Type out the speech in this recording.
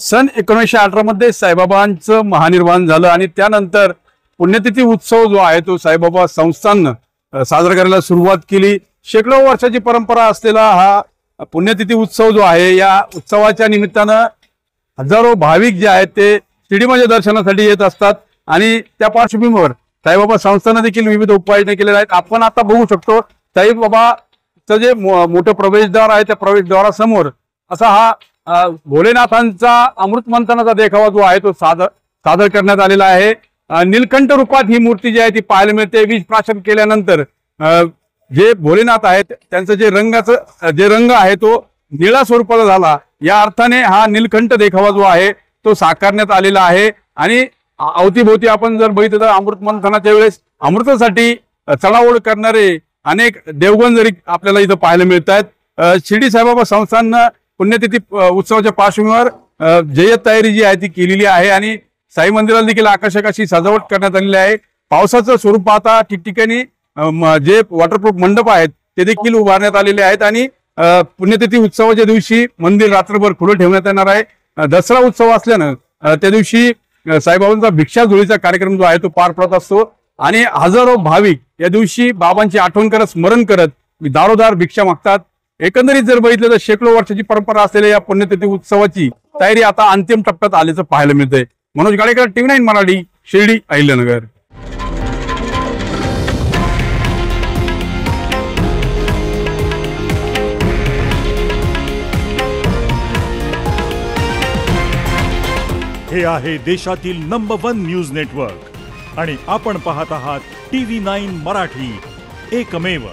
सन 1918 मध्ये साईबाबांचं महानिर्वाण झालं आणि त्यानंतर पुण्यतिथी उत्सव जो आहे तो साईबाबा संस्थाननं साजरा करायला सुरुवात केली। शेकडो वर्षाची परंपरा असलेला हा पुण्यतिथी उत्सव जो आहे, या उत्सवाच्या निमित्तानं हजारो भाविक जे आहेत ते शिर्डीमध्ये दर्शनासाठी येत असतात आणि त्या पार्श्वभूमीवर साईबाबा संस्थानं देखील विविध उपाययोजना केलेल्या आहेत। आपण आता बघू शकतो साईबाबाचं जे मोठं प्रवेशद्वार आहे त्या प्रवेशद्वारासमोर असा हा भोलेनाथांचा अमृत मंथनाचा देखावा जो आहे तो सादर करण्यात आलेला आहे। नीलकंठ रूपात ही मूर्ती जी आहे ती पाहायला मिळते। वीज प्राशन केल्यानंतर जे भोलेनाथ आहेत त्यांचं जे रंग आहे तो निळा स्वरूपाचा झाला, या अर्थाने हा नीलकंठ देखावा जो आहे तो साकारण्यात आलेला आहे। आणि अवतीभोवती आपण जर बघितलं तर अमृत मंथनाच्या वेळेस अमृतासाठी चढाओढ करणारे अनेक देवगण जरी आपल्याला इथं पाहायला मिळत आहेत। शिर्डी साईबाबा संस्थाननं पुण्यतिथी उत्सवाच्या पार्श्वभूमीवर जय्यत तयारी जी आहे ती केलेली आहे आणि साई मंदिराला देखील आकर्षक अशी सजावट करण्यात आलेली आहे। पावसाचं स्वरूप आता ठिकठिकाणी जे वॉटरप्रूफ मंडप आहेत ते देखील उभारण्यात आलेले आहेत आणि पुण्यतिथी उत्सवाच्या दिवशी मंदिर रात्रभर खुलं ठेवण्यात येणार आहे। दसरा उत्सव असल्यानं त्या दिवशी साईबाबांचा भिक्षा झोळीचा कार्यक्रम जो आहे तो पार पडत असतो आणि हजारो भाविक या दिवशी बाबांची आठवण करत स्मरण करत दारोदार भिक्षा मागतात। एकंदरीत जर बघितलं तर शेकडो वर्षाची परंपरा असलेल्या या पुण्यतिथी उत्सवाची तयारी आता अंतिम टप्प्यात आल्याचं पाहायला मिळतंय। मनोज गाडेकर, TV9 मराठी, शिर्डी, अहिल्यानगर। हे आहे देशातील नंबर 1 न्यूज नेटवर्क आणि आपण पाहत आहात TV9 मराठी, एकमेव।